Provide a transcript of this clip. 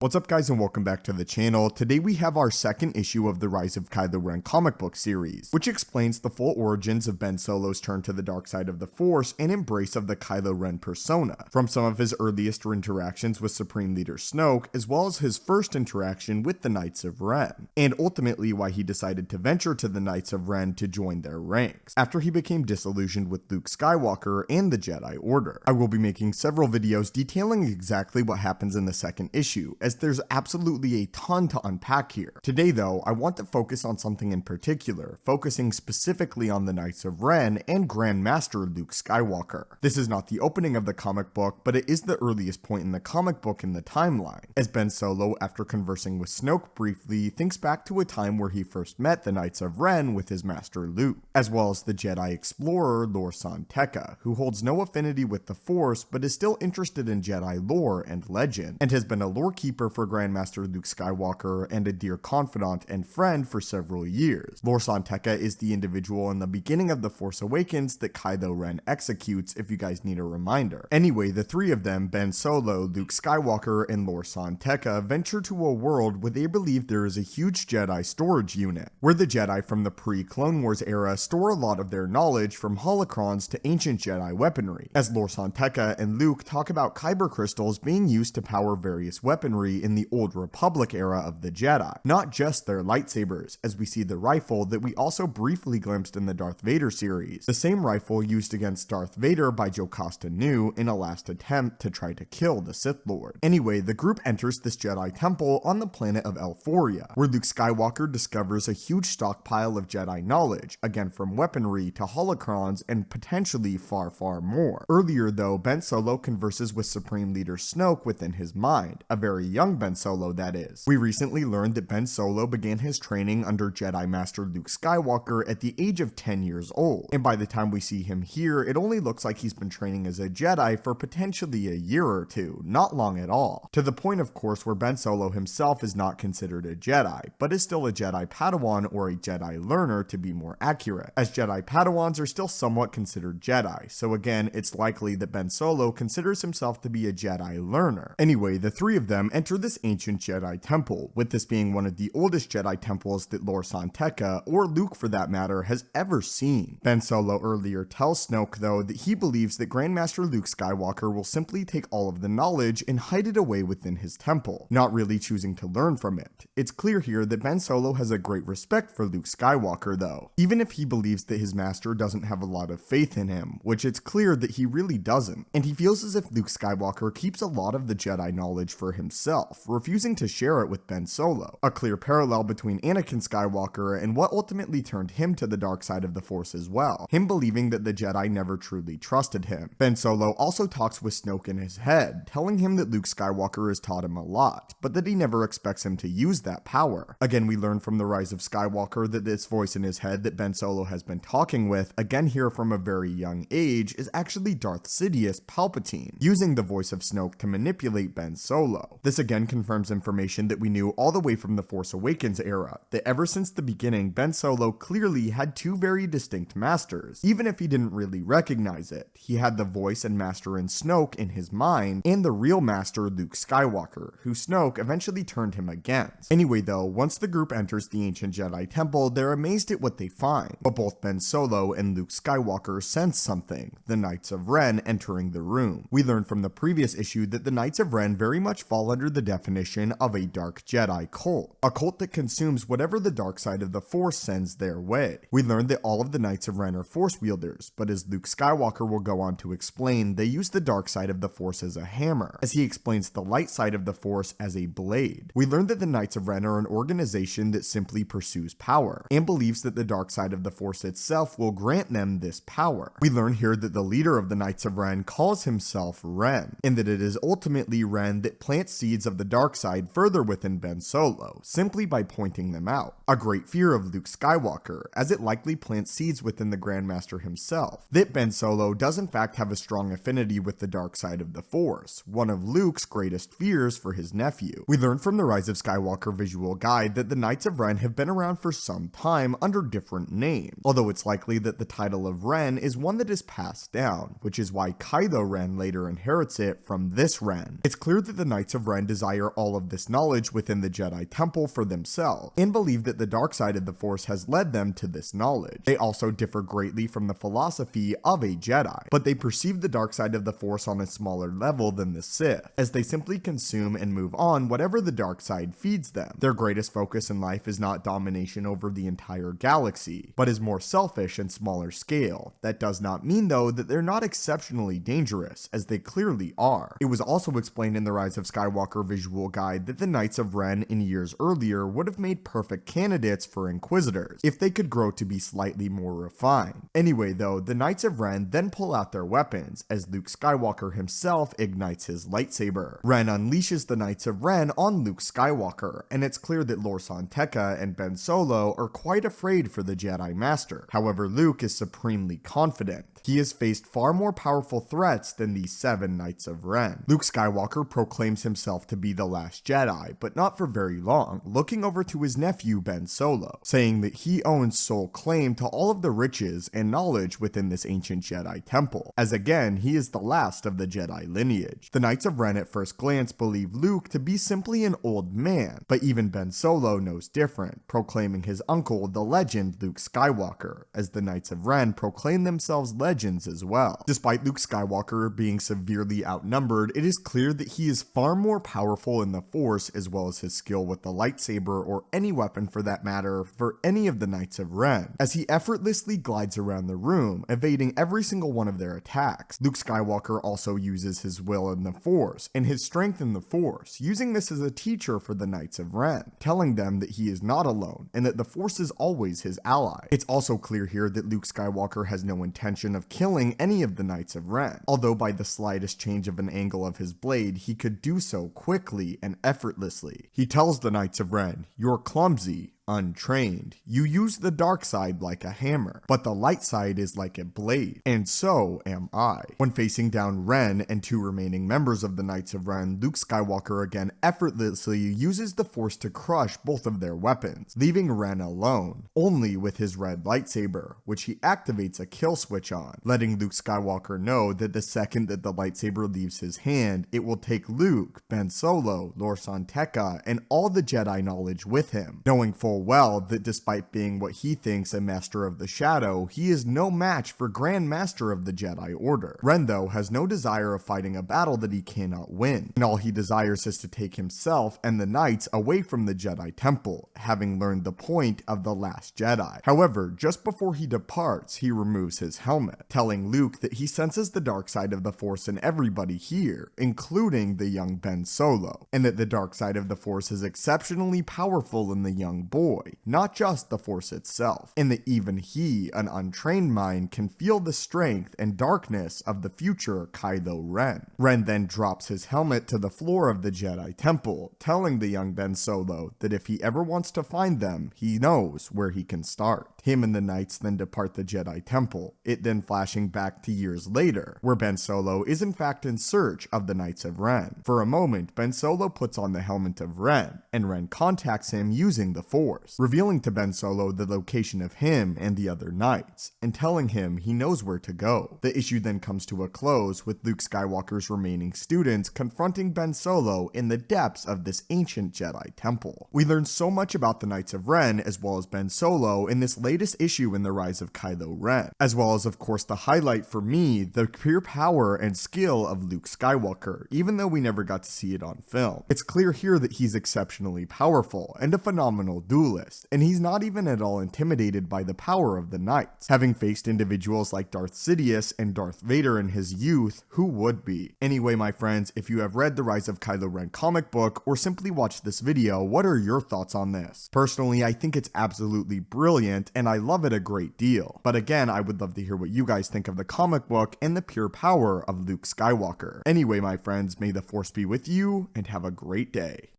What's up guys and welcome back to the channel. Today we have our second issue of the Rise of Kylo Ren comic book series, which explains the full origins of Ben Solo's turn to the dark side of the Force and embrace of the Kylo Ren persona, from some of his earliest interactions with Supreme Leader Snoke, as well as his first interaction with the Knights of Ren, and ultimately why he decided to venture to the Knights of Ren to join their ranks, after he became disillusioned with Luke Skywalker and the Jedi Order. I will be making several videos detailing exactly what happens in the second issue, as there's absolutely a ton to unpack here. Today though, I want to focus on something in particular, focusing specifically on the Knights of Ren and Grand Master Luke Skywalker. This is not the opening of the comic book, but it is the earliest point in the comic book in the timeline, as Ben Solo, after conversing with Snoke briefly, thinks back to a time where he first met the Knights of Ren with his master Luke, as well as the Jedi explorer Lor-San Tekka, who holds no affinity with the Force but is still interested in Jedi lore and legend, and has been a lore keeper for Grandmaster Luke Skywalker and a dear confidant and friend for several years. Lor-San Tekka is the individual in the beginning of The Force Awakens that Kylo Ren executes, if you guys need a reminder. Anyway, the three of them, Ben Solo, Luke Skywalker, and Lor-San Tekka, venture to a world where they believe there is a huge Jedi storage unit, where the Jedi from the pre-Clone Wars era store a lot of their knowledge from holocrons to ancient Jedi weaponry, as Lor-San Tekka and Luke talk about kyber crystals being used to power various weaponry in the Old Republic era of the Jedi, not just their lightsabers, as we see the rifle that we also briefly glimpsed in the Darth Vader series, the same rifle used against Darth Vader by Jocasta Nu in a last attempt to try to kill the Sith Lord. Anyway, the group enters this Jedi temple on the planet of Elforia, where Luke Skywalker discovers a huge stockpile of Jedi knowledge, again from weaponry to holocrons and potentially far more. Earlier though, Ben Solo converses with Supreme Leader Snoke within his mind, a very young Ben Solo that is. We recently learned that Ben Solo began his training under Jedi Master Luke Skywalker at the age of 10 years old, and by the time we see him here, it only looks like he's been training as a Jedi for potentially a year or two, not long at all. To the point of course where Ben Solo himself is not considered a Jedi, but is still a Jedi Padawan or a Jedi learner to be more accurate, as Jedi Padawans are still somewhat considered Jedi, so again, it's likely that Ben Solo considers himself to be a Jedi learner. Anyway, the three of them enter this ancient Jedi temple, with this being one of the oldest Jedi temples that Lor-San Tekka, or Luke for that matter, has ever seen. Ben Solo earlier tells Snoke though that he believes that Grandmaster Luke Skywalker will simply take all of the knowledge and hide it away within his temple, not really choosing to learn from it. It's clear here that Ben Solo has a great respect for Luke Skywalker though, even if he believes that his master doesn't have a lot of faith in him, which it's clear that he really doesn't, and he feels as if Luke Skywalker keeps a lot of the Jedi knowledge for himself, refusing to share it with Ben Solo, a clear parallel between Anakin Skywalker and what ultimately turned him to the dark side of the Force as well, him believing that the Jedi never truly trusted him. Ben Solo also talks with Snoke in his head, telling him that Luke Skywalker has taught him a lot, but that he never expects him to use that power. Again, we learn from the Rise of Skywalker that this voice in his head that Ben Solo has been talking with, again here from a very young age, is actually Darth Sidious Palpatine, using the voice of Snoke to manipulate Ben Solo. This again confirms information that we knew all the way from the Force Awakens era, that ever since the beginning, Ben Solo clearly had two very distinct masters, even if he didn't really recognize it. He had the voice and master in Snoke in his mind, and the real master Luke Skywalker, who Snoke eventually turned him against. Anyway though, once the group enters the ancient Jedi temple, they're amazed at what they find, but both Ben Solo and Luke Skywalker sense something, the Knights of Ren entering the room. We learned from the previous issue that the Knights of Ren very much fall under the definition of a dark Jedi cult, a cult that consumes whatever the dark side of the Force sends their way. We learned that all of the Knights of Ren are Force wielders, but as Luke Skywalker will go on to explain, they use the dark side of the Force as a hammer, as he explains the light side of the Force as a blade. We learned that the Knights of Ren are an organization that simply pursues power, and believes that the dark side of the Force itself will grant them this power. We learn here that the leader of the Knights of Ren calls himself Ren, and that it is ultimately Ren that plants seeds of the dark side further within Ben Solo, simply by pointing them out. A great fear of Luke Skywalker, as it likely plants seeds within the Grandmaster himself, that Ben Solo does in fact have a strong affinity with the dark side of the Force, one of Luke's greatest fears for his nephew. We learned from the Rise of Skywalker visual guide that the Knights of Ren have been around for some time under different names, although it's likely that the title of Ren is one that is passed down, which is why Kylo Ren later inherits it from this Ren. It's clear that the Knights of Ren desire all of this knowledge within the Jedi Temple for themselves, and believe that the dark side of the Force has led them to this knowledge. They also differ greatly from the philosophy of a Jedi, but they perceive the dark side of the Force on a smaller level than the Sith, as they simply consume and move on whatever the dark side feeds them. Their greatest focus in life is not domination over the entire galaxy, but is more selfish and smaller scale. That does not mean, though, that they're not exceptionally dangerous, as they clearly are. It was also explained in the Rise of Skywalker visual guide that the Knights of Ren in years earlier would have made perfect candidates for Inquisitors, if they could grow to be slightly more refined. Anyway though, the Knights of Ren then pull out their weapons, as Luke Skywalker himself ignites his lightsaber. Ren unleashes the Knights of Ren on Luke Skywalker, and it's clear that Lor San Tekka and Ben Solo are quite afraid for the Jedi Master. However, Luke is supremely confident. He has faced far more powerful threats than these 7 Knights of Ren. Luke Skywalker proclaims himself to be the last Jedi, but not for very long, looking over to his nephew Ben Solo, saying that he owns sole claim to all of the riches and knowledge within this ancient Jedi temple, as again, he is the last of the Jedi lineage. The Knights of Ren at first glance believe Luke to be simply an old man, but even Ben Solo knows different, proclaiming his uncle the legend Luke Skywalker, as the Knights of Ren proclaim themselves legends as well. Despite Luke Skywalker being severely outnumbered, it is clear that he is far more powerful in the Force, as well as his skill with the lightsaber, or any weapon for that matter, for any of the Knights of Ren, as he effortlessly glides around the room, evading every single one of their attacks. Luke Skywalker also uses his will in the Force, and his strength in the Force, using this as a teacher for the Knights of Ren, telling them that he is not alone, and that the Force is always his ally. It's also clear here that Luke Skywalker has no intention of killing any of the Knights of Ren, although by the slightest change of an angle of his blade, he could do so quickly and effortlessly. He tells the Knights of Ren, "You're clumsy, untrained. You use the dark side like a hammer, but the light side is like a blade, and so am I." When facing down Ren and 2 remaining members of the Knights of Ren, Luke Skywalker again effortlessly uses the Force to crush both of their weapons, leaving Ren alone, only with his red lightsaber, which he activates a kill switch on, letting Luke Skywalker know that the second that the lightsaber leaves his hand, it will take Luke, Ben Solo, Lor San Tekka, and all the Jedi knowledge with him, knowing full well that despite being what he thinks a Master of the Shadow, he is no match for Grand Master of the Jedi Order. Ren, though, has no desire of fighting a battle that he cannot win, and all he desires is to take himself and the Knights away from the Jedi Temple, having learned the point of the Last Jedi. However, just before he departs, he removes his helmet, telling Luke that he senses the dark side of the Force in everybody here, including the young Ben Solo, and that the dark side of the Force is exceptionally powerful in the young boy, not just the Force itself, and that even he, an untrained mind, can feel the strength and darkness of the future Kylo Ren. Ren then drops his helmet to the floor of the Jedi Temple, telling the young Ben Solo that if he ever wants to find them, he knows where he can start. Him and the Knights then depart the Jedi Temple, it then flashing back to years later, where Ben Solo is in fact in search of the Knights of Ren. For a moment, Ben Solo puts on the helmet of Ren, and Ren contacts him using the Force, revealing to Ben Solo the location of him and the other Knights, and telling him he knows where to go. The issue then comes to a close, with Luke Skywalker's remaining students confronting Ben Solo in the depths of this ancient Jedi Temple. We learn so much about the Knights of Ren, as well as Ben Solo, in this latest issue in the Rise of Kylo Ren, as well as of course the highlight for me, the pure power and skill of Luke Skywalker, even though we never got to see it on film. It's clear here that he's exceptionally powerful and a phenomenal duelist, and he's not even at all intimidated by the power of the Knights. Having faced individuals like Darth Sidious and Darth Vader in his youth, who would be? Anyway, my friends, if you have read the Rise of Kylo Ren comic book or simply watched this video, what are your thoughts on this? Personally, I think it's absolutely brilliant and I love it a great deal. But again, I would love to hear what you guys think of the comic book and the pure power of Luke Skywalker. Anyway, my friends, may the Force be with you and have a great day.